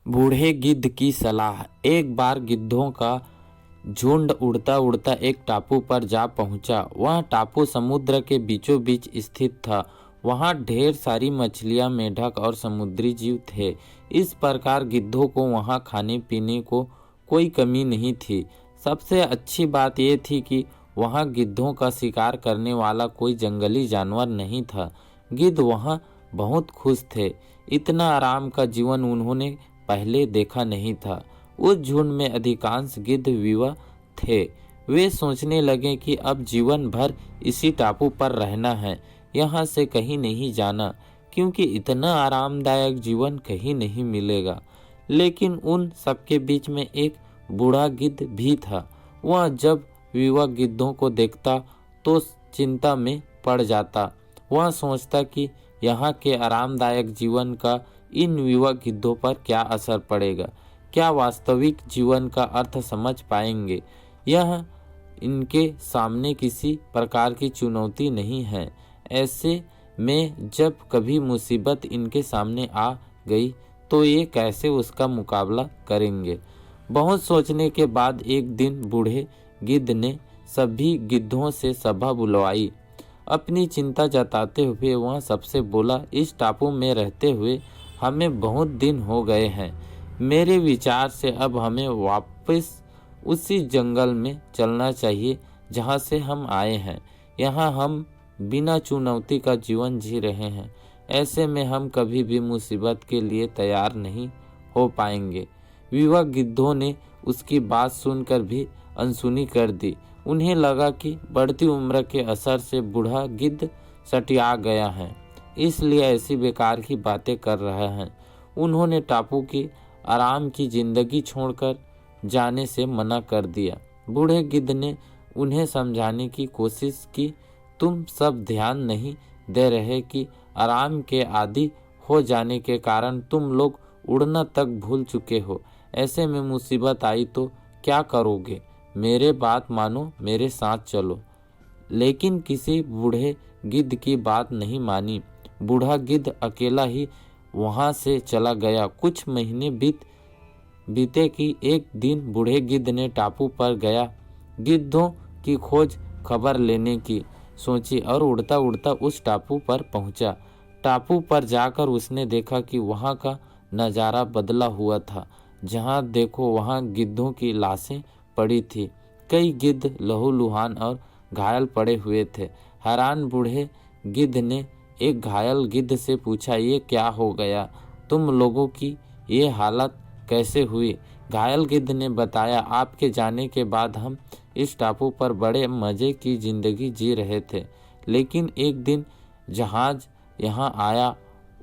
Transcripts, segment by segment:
बूढ़े गिद्ध की सलाह। एक बार गिद्धों का झुंड उड़ता उड़ता एक टापू पर जा पहुंचा। वह टापू समुद्र के बीचों बीच स्थित था। वहां ढेर सारी मछलियां, मेढक और समुद्री जीव थे। इस प्रकार गिद्धों को वहां खाने पीने को कोई कमी नहीं थी। सबसे अच्छी बात यह थी कि वहां गिद्धों का शिकार करने वाला कोई जंगली जानवर नहीं था। गिद्ध वहां बहुत खुश थे। इतना आराम का जीवन उन्होंने पहले देखा नहीं था। उस झुंड में अधिकांश गिद्ध विवश थे। वे सोचने लगे कि अब जीवन भर इसी टापू पर रहना है, यहाँ से कहीं नहीं जाना, क्योंकि इतना आरामदायक जीवन कहीं नहीं मिलेगा। लेकिन उन सबके बीच में एक बूढ़ा गिद्ध भी था। वह जब युवा गिद्धों को देखता तो चिंता में पड़ जाता। वह सोचता कि यहाँ के आरामदायक जीवन का इन युवा गिद्धों पर क्या असर पड़ेगा, क्या वास्तविक जीवन का अर्थ समझ पाएंगे। यह इनके सामने किसी प्रकार की चुनौती नहीं है। ऐसे में जब कभी मुसीबत इनके सामने आ गई तो ये कैसे उसका मुकाबला करेंगे। बहुत सोचने के बाद एक दिन बूढ़े गिद्ध ने सभी गिद्धों से सभा बुलवाई। अपनी चिंता जताते हुए वह सबसे बोला, इस टापू में रहते हुए हमें बहुत दिन हो गए हैं। मेरे विचार से अब हमें वापस उसी जंगल में चलना चाहिए जहाँ से हम आए हैं। यहाँ हम बिना चुनौती का जीवन जी रहे हैं। ऐसे में हम कभी भी मुसीबत के लिए तैयार नहीं हो पाएंगे। युवा गिद्धों ने उसकी बात सुनकर भी अनसुनी कर दी। उन्हें लगा कि बढ़ती उम्र के असर से बूढ़ा गिद्ध सटिया गया है, इसलिए ऐसी बेकार की बातें कर रहा है। उन्होंने टापू की आराम की जिंदगी छोड़कर जाने से मना कर दिया। बूढ़े गिद्ध ने उन्हें समझाने की कोशिश की, तुम सब ध्यान नहीं दे रहे कि आराम के आदी हो जाने के कारण तुम लोग उड़ना तक भूल चुके हो। ऐसे में मुसीबत आई तो क्या करोगे। मेरे बात मानो, मेरे साथ चलो। लेकिन किसी बूढ़े गिद्ध की बात नहीं मानी। बूढ़ा गिद्ध अकेला ही वहां से चला गया। कुछ महीने बीते कि एक दिन बूढ़े गिद्ध ने टापू पर गया गिद्धों की खोज खबर लेने की सोची और उड़ता उड़ता उस टापू पर पहुंचा। टापू पर जाकर उसने देखा कि वहां का नज़ारा बदला हुआ था। जहां देखो वहां गिद्धों की लाशें पड़ी थी। कई गिद्ध लहूलुहान और घायल पड़े हुए थे। हैरान बूढ़े गिद्ध ने एक घायल गिद्ध से पूछा, ये क्या हो गया, तुम लोगों की ये हालत कैसे हुई। घायल गिद्ध ने बताया, आपके जाने के बाद हम इस टापू पर बड़े मज़े की ज़िंदगी जी रहे थे। लेकिन एक दिन जहाज़ यहाँ आया।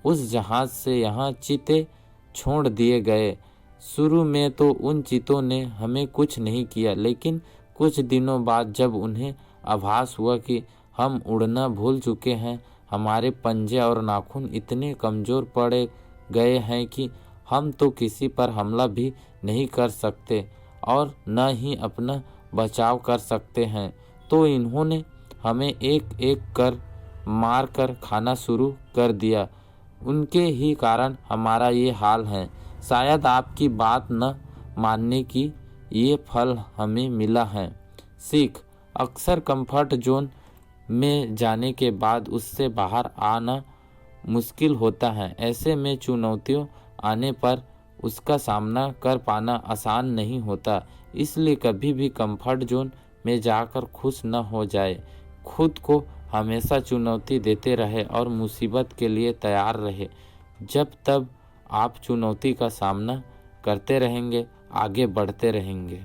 उस जहाज़ से यहाँ चीते छोड़ दिए गए। शुरू में तो उन चीतों ने हमें कुछ नहीं किया, लेकिन कुछ दिनों बाद जब उन्हें आभास हुआ कि हम उड़ना भूल चुके हैं, हमारे पंजे और नाखून इतने कमज़ोर पड़े गए हैं कि हम तो किसी पर हमला भी नहीं कर सकते और न ही अपना बचाव कर सकते हैं, तो इन्होंने हमें एक एक कर मार कर खाना शुरू कर दिया। उनके ही कारण हमारा ये हाल है। शायद आपकी बात न मानने की ये फल हमें मिला है। सीख, अक्सर कंफर्ट जोन में जाने के बाद उससे बाहर आना मुश्किल होता है। ऐसे में चुनौतियों आने पर उसका सामना कर पाना आसान नहीं होता। इसलिए कभी भी कंफर्ट जोन में जाकर खुश न हो जाए। खुद को हमेशा चुनौती देते रहे और मुसीबत के लिए तैयार रहे। जब तब आप चुनौती का सामना करते रहेंगे, आगे बढ़ते रहेंगे।